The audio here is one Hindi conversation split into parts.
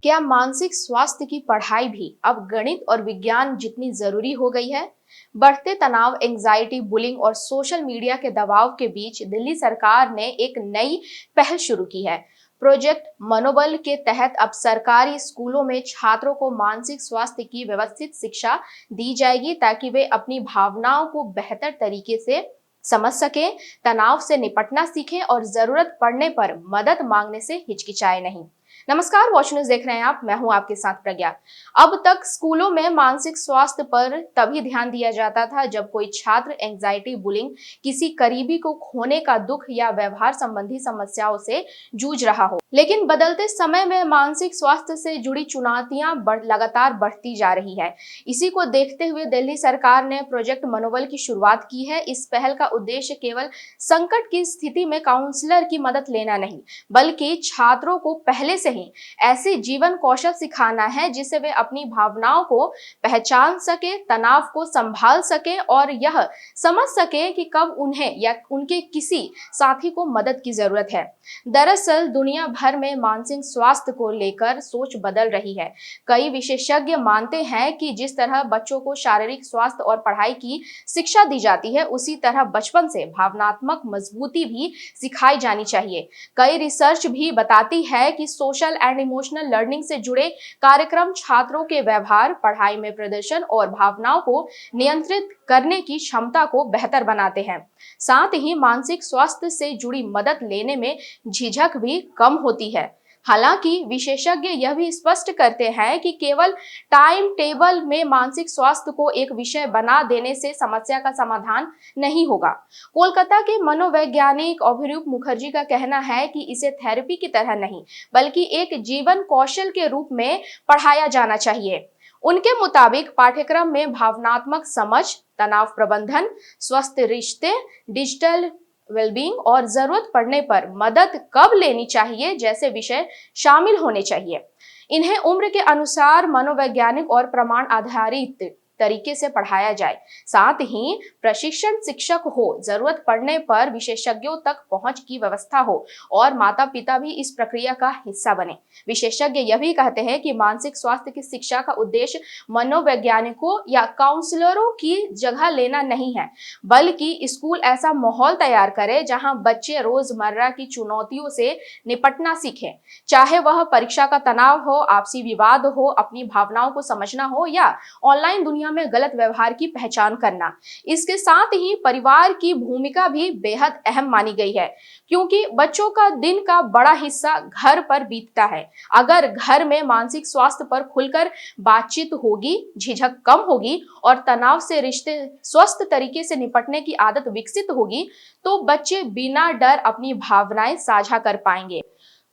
क्या मानसिक स्वास्थ्य की पढ़ाई भी अब गणित और विज्ञान जितनी जरूरी हो गई है? बढ़ते तनाव, एंजाइटी, बुलिंग और सोशल मीडिया के दबाव के बीच दिल्ली सरकार ने एक नई पहल शुरू की है। प्रोजेक्ट मनोबल के तहत अब सरकारी स्कूलों में छात्रों को मानसिक स्वास्थ्य की व्यवस्थित शिक्षा दी जाएगी ताकि वे अपनी भावनाओं को बेहतर तरीके से समझ सकें, तनाव से निपटना सीखें और जरूरत पड़ने पर मदद मांगने से हिचकिचाए नहीं। नमस्कार, वॉच न्यूज देख रहे हैं आप। मैं हूं आपके साथ प्रज्ञा। अब तक स्कूलों में मानसिक स्वास्थ्य पर तभी ध्यान दिया जाता था जब कोई छात्र एंजाइटी, बुलिंग, किसी करीबी को खोने का दुख या व्यवहार संबंधी समस्याओं से जूझ रहा हो। लेकिन बदलते समय में मानसिक स्वास्थ्य से जुड़ी चुनौतियां लगातार बढ़ती जा रही है। इसी को देखते हुए दिल्ली सरकार ने प्रोजेक्ट मनोबल की शुरुआत की है। इस पहल का उद्देश्य केवल संकट की स्थिति में काउंसलर की मदद लेना नहीं, बल्कि छात्रों को पहले से ही ऐसे जीवन कौशल सिखाना है जिससे वे अपनी भावनाओं को पहचान सके, तनाव को संभाल सके और यह समझ सके कि कब उन्हें या उनके किसी साथी को मदद की जरूरत है। दरअसल दुनिया भर में मानसिक स्वास्थ्य को लेकर सोच बदल रही है। कई विशेषज्ञ मानते हैं कि जिस तरह बच्चों को शारीरिक स्वास्थ्य और पढ़ाई की शिक्षा दी जाती है, उसी तरह बचपन से भावनात्मक मजबूती भी सिखाई जानी चाहिए। कई रिसर्च भी बताती है कि सोशल एंड इमोशनल लर्निंग से जुड़े कार्यक्रम छात्रों के व्यवहार, पढ़ाई में प्रदर्शन और भावनाओं को नियंत्रित करने की क्षमता को बेहतर बनाते हैं। साथ ही मानसिक स्वास्थ्य से जुड़ी मदद लेने में झिझक भी कम होती है। हालांकि विशेषज्ञ यह भी स्पष्ट करते हैं कि केवल टाइम टेबल में मानसिक स्वास्थ्य को एक विषय बना देने से समस्या का समाधान नहीं होगा। कोलकाता के मनोवैज्ञानिक अभिरूप मुखर्जी का कहना है कि इसे थेरेपी की तरह नहीं, बल्कि एक जीवन कौशल के रूप में पढ़ाया जाना चाहिए। उनके मुताबिक पाठ्यक्रम में भावनात्मक समझ, तनाव प्रबंधन, स्वस्थ रिश्ते, डिजिटल वेलबींग और जरूरत पड़ने पर मदद कब लेनी चाहिए जैसे विषय शामिल होने चाहिए। इन्हें उम्र के अनुसार मनोवैज्ञानिक और प्रमाण आधारित तरीके से पढ़ाया जाए। साथ ही प्रशिक्षण शिक्षक हो, जरूरत पड़ने पर विशेषज्ञों तक पहुंच की व्यवस्था हो और माता पिता भी इस प्रक्रिया का हिस्सा बने। विशेषज्ञ यह भी कहते हैं कि मानसिक स्वास्थ्य की शिक्षा का उद्देश्य मनोवैज्ञानिकों या काउंसलरों की जगह लेना नहीं है, बल्कि स्कूल ऐसा माहौल तैयार करे जहां बच्चे रोजमर्रा की चुनौतियों से निपटना सीखें, चाहे वह परीक्षा का तनाव हो, आपसी विवाद हो, अपनी भावनाओं को समझना हो या ऑनलाइन दुनिया में गलत व्यवहार की पहचान करना। इसके साथ ही परिवार की भूमिका भी बेहद अहम मानी गई है, क्योंकि बच्चों का दिन का बड़ा हिस्सा घर पर बीतता है। अगर घर में मानसिक स्वास्थ्य पर खुलकर बातचीत होगी, झिझक कम होगी और तनाव से रिश्ते स्वस्थ तरीके से निपटने की आदत विकसित होगी, तो बच्चे बिना डर अपनी भावनाएं साझा कर पाएंगे।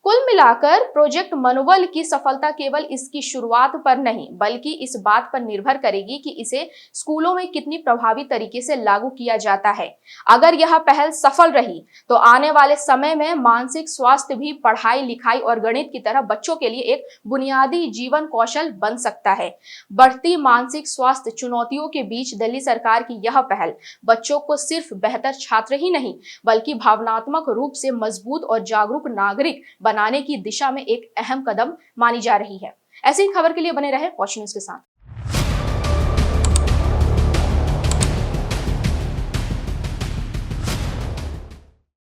कुल मिलाकर प्रोजेक्ट मनोबल की सफलता केवल इसकी शुरुआत पर नहीं, बल्कि इस बात पर निर्भर करेगी कि इसे स्कूलों में कितनी प्रभावी तरीके से लागू किया जाता है। अगर यह पहल सफल रही तो आने वाले समय में मानसिक स्वास्थ्य भी पढ़ाई लिखाई और गणित की तरह बच्चों के लिए एक बुनियादी जीवन कौशल बन सकता है। बढ़ती मानसिक स्वास्थ्य चुनौतियों के बीच दिल्ली सरकार की यह पहल बच्चों को सिर्फ बेहतर छात्र ही नहीं, बल्कि भावनात्मक रूप से मजबूत और जागरूक नागरिक बनाने की दिशा में एक अहम कदम मानी जा रही है। ऐसी खबर के लिए बने रहे वॉच न्यूज के साथ।